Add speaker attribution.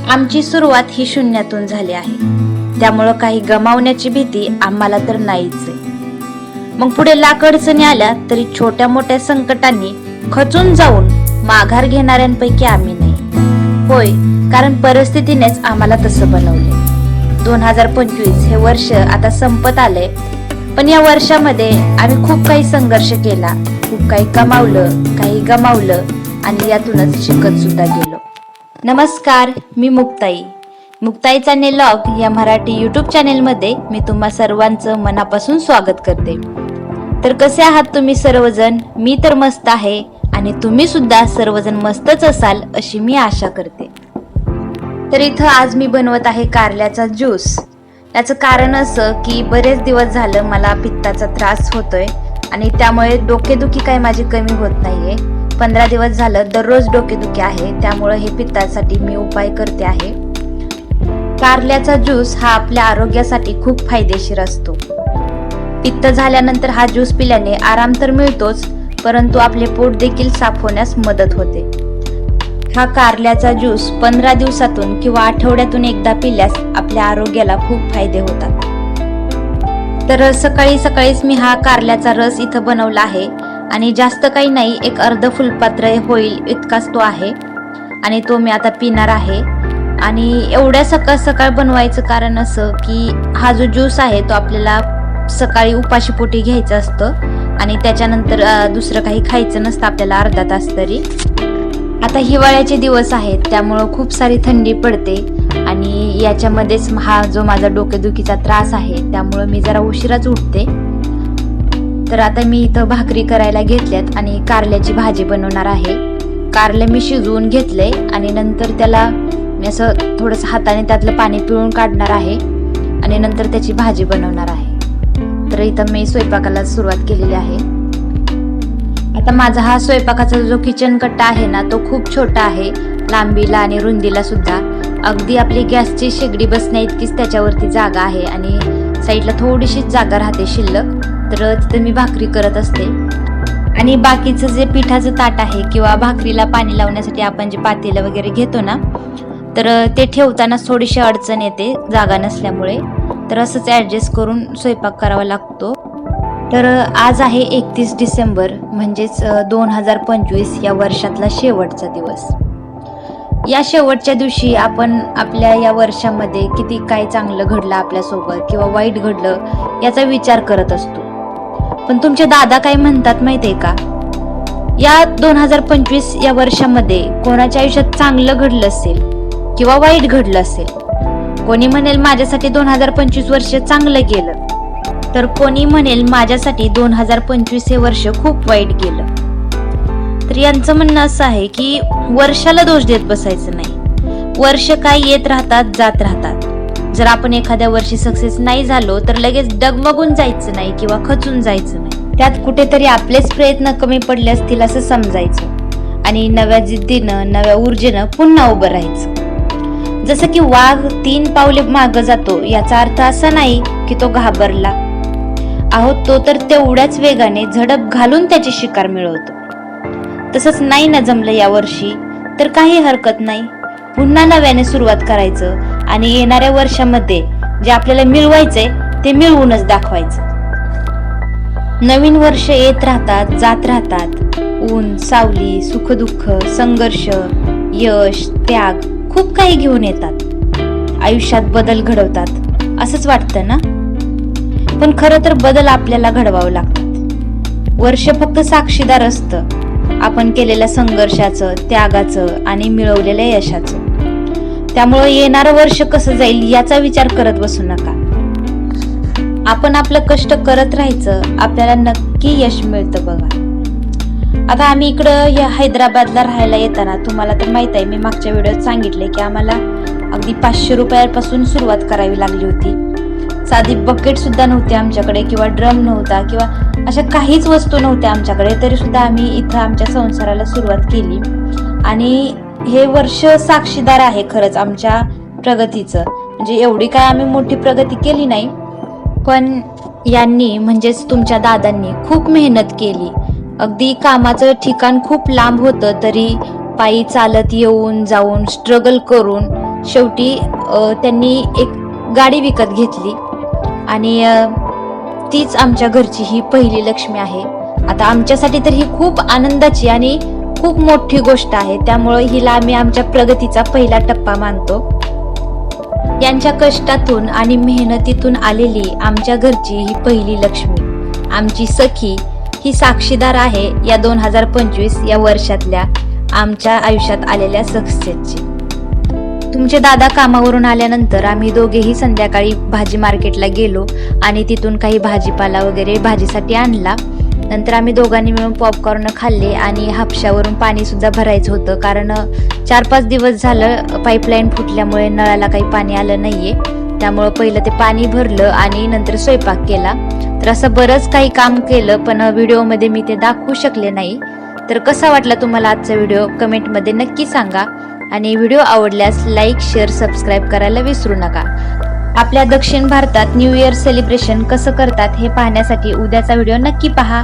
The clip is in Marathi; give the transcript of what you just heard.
Speaker 1: आमची सुरुवात ही शून्यातून झाली आहे, त्यामुळं काही गमावण्याची भीती आम्हाला तर नाहीच आहे. मग पुढे लाख अडचणी आल्या तरी छोट्या मोठ्या संकटांनी खचून जाऊन माघार घेणाऱ्यांपैकी आम्ही नाही. होय, कारण परिस्थितीनेच आम्हाला तसं बनवले. 2025 हे वर्ष आता संपत आले, पण या वर्षामध्ये आम्ही खूप काही संघर्ष केला, खूप काही कमावलं, काही गमावलं आणि यातूनच शिकत सुद्धा गेलो. नमस्कार, मी मुक्ताई चॅनेलॉग या मराठी यूट्यूब चॅनेलमध्ये मी तुम्हा सर्वांचं मनापासून स्वागत करते. तर कसे आहात तुम्ही सर्वजण? मी तर मस्त आहे आणि तुम्ही सुद्धा सर्वजण मस्तच असाल अशी मी आशा करते. तर इथं आज मी बनवत आहे कारल्याचा ज्यूस. याचं कारण असं की बरेच दिवस झालं मला पित्ताचा त्रास होतोय आणि त्यामुळे डोकेदुखी काही माझी कमी होत नाहीये. 15 दिवस झालं दररोज डोकेदुखी आहे, त्यामुळे हे पित्तासाठी मी उपाय करते आहे. कारल्याचा ज्यूस हा आपल्या आरोग्यासाठी खूप फायदेशीर असतो. पित्त झाल्यानंतर हा ज्यूस पिल्याने आराम तर मिळतोच, परंतु आपले पोट देखील साफ होण्यास मदत होते. हा कारल्याचा ज्यूस 15 दिवसातून किंवा आठवड्यातून एकदा पिल्यास आपल्या आरोग्याला खूप फायदे होतात. तर सकाळीच मी हा कारल्याचा रस इथं बनवला आहे आणि जास्त काही नाही, एक अर्ध फुलपात्र होईल इतकाच तो आहे आणि तो मी आता पिणार आहे. आणि एवढ्या सकाळ बनवायचं कारण असं की हा जो ज्यूस आहे तो आपल्याला सकाळी उपाशीपोटी घ्यायचं असतं आणि त्याच्यानंतर दुसरं काही खायचं नसतं आपल्याला अर्धा तास तरी. आता हिवाळ्याचे दिवस आहेत, त्यामुळं खूप सारी थंडी पडते आणि याच्यामध्येच हा जो माझा डोकेदुखीचा त्रास आहे त्यामुळं मी जरा उशिराच उठते. तर आता मी इथं भाकरी करायला घेतल्यात आणि कारल्याची भाजी बनवणार आहे. कारले मी शिजवून घेतले आणि नंतर त्याला मी असं थोडंसं हाताने त्यातलं पाणी पिळून काढणार आहे आणि नंतर त्याची भाजी बनवणार आहे. तर इथं मी स्वयंपाकाला सुरुवात केलेली आहे. आता माझा हा स्वयंपाकाचा जो किचन कट्टा आहे ना तो खूप छोटा आहे, लांबीला आणि रुंदीला सुद्धा. अगदी आपली गॅसची शेगडी बसण्या इतकीच त्याच्यावरती जागा आहे आणि साईडला थोडीशीच जागा राहते शिल्लक. तर तिथे मी भाकरी करत असते आणि बाकीचं जे पिठाचं ताट आहे किंवा भाकरीला पाणी लावण्यासाठी आपण जे पातेलं वगैरे घेतो ना, तर ते ठेवताना थोडीशी अडचण येते जागा नसल्यामुळे. तर असंच ॲडजस्ट करून स्वयंपाक करावा लागतो. तर आज आहे 31 डिसेंबर म्हणजेच 2025 या वर्षातला शेवटचा दिवस. या शेवटच्या दिवशी आपण आपल्या या वर्षामध्ये किती काय चांगलं घडलं आपल्यासोबत किंवा वाईट घडलं याचा विचार करत असतो. पण तुमचे दादा काय म्हणतात माहितीये का? या 2025 या वर्षामध्ये कोणाच्या आयुष्यात चांगलं घडलं असेल किंवा वाईट घडलं असेल. कोणी म्हणेल माझ्यासाठी 2025 वर्ष चांगलं गेलं, तर कोणी म्हणेल माझ्यासाठी 2025 हे वर्ष खूप वाईट गेलं. तर यांचं म्हणणं असं आहे की वर्षाला दोष देत बसायचं नाही. वर्ष काय येत राहतात जात राहतात. जर आपण एखाद्या वर्षी सक्सेस नाही झालो तर लगेच डगमगून जायचं नाही किंवा खचून जायचं नाही. त्यात कुठेतरी आपलेच प्रयत्न कमी पडले असतील असं समजायचं आणि नव्या जिद्दीनं नव्या ऊर्जेनं पुन्हा उभं राहायचं. जसं की वाघ 3 पावले मागं जातो याचा अर्थ असा नाही की तो घाबरला. तो तर तेवढ्याच वेगाने झडप घालून त्याची शिकार मिळवतो. तसंच नाही ना जमलं या वर्षी तर काही हरकत नाही, पुन्हा नव्याने सुरुवात करायचं आणि येणाऱ्या वर्षामध्ये जे आपल्याला मिळवायचंय ते मिळवूनच दाखवायचं. नवीन वर्ष येत राहतात जात राहतात. ऊन सावली, सुखदुःख, संघर्ष, यश, त्याग खूप काही घेऊन येतात. आयुष्यात बदल घडवतात असंच वाटतं ना, पण खरं तर बदल आपल्याला घडवावं लागतात. वर्ष फक्त साक्षीदार असतं आपण केलेल्या संघर्षाचं, त्यागाचं आणि मिळवलेल्या यशाचं. त्यामुळं येणारं वर्ष कसं जाईल याचा विचार करत बसू नका. आपण आपलं कष्ट करत राहायचं, आपल्याला नक्की यश मिळतं बघा. आता आम्ही इकडं या हैदराबादला राहायला येताना तुम्हाला तर माहित आहे, मी मागच्या व्हिडिओत सांगितले की आम्हाला अगदी 500 रुपयापासून सुरुवात करावी लागली होती. साधी बकेट सुद्धा नव्हती आमच्याकडे किंवा ड्रम नव्हता किंवा अशा काहीच वस्तू नव्हत्या आमच्याकडे, तरी सुद्धा आम्ही इथं आमच्या संसाराला सुरुवात केली. आणि हे वर्ष साक्षीदार आहे खरंच आमच्या प्रगतीचं. म्हणजे एवढी काय आम्ही मोठी प्रगती केली नाही, पण यांनी म्हणजेच तुमच्या दादांनी खूप मेहनत केली. अगदी कामाचं ठिकाण खूप लांब होतं तरी पायी चालत येऊन जाऊन स्ट्रगल करून शेवटी त्यांनी एक गाडी विकत घेतली आणि तीच आमच्या घरची ही पहिली लक्ष्मी आहे. आता आमच्यासाठी तर ही खूप आनंदाची आणि खूप मोठी गोष्ट आहे. त्यामुळे हिला आम्ही आमच्या प्रगतीचा पहिला टप्पा मानतो. यांच्या कष्टातून आणि मेहनतीतून आलेली आमच्या घरची ही पहिली लक्ष्मी, आमची सखी, ही साक्षीदार आहे या 2025 या वर्षातल्या आमच्या आयुष्यात आलेल्या सक्सेसची. तुमचे दादा कामावरून आल्यानंतर आम्ही दोघेही संध्याकाळी भाजी मार्केटला गेलो आणि तिथून काही भाजीपाला वगैरे भाजीसाठी आणला. नंतर आम्ही दोघांनी मिळून पॉपकॉर्न खाल्ले आणि हापशावरून पाणी सुद्धा भरायचं होतं, कारण 4-5 दिवस झालं पाईपलाईन फुटल्यामुळे नळाला काही पाणी आलं नाहीये. त्यामुळं पहिलं ते पाणी भरलं आणि नंतर स्वयंपाक केला. तर असं बरंच काही काम केलं, पण व्हिडिओमध्ये मी ते दाखवू शकले नाही. तर कसा वाटला तुम्हाला आजचा व्हिडिओ कमेंटमध्ये नक्की सांगा आणि व्हिडिओ आवडल्यास लाईक, शेअर, सबस्क्राईब करायला विसरू नका. आपल्या दक्षिण भारतात न्यू इयर सेलिब्रेशन कसं करतात हे पाहण्यासाठी उद्याचा व्हिडिओ नक्की पहा.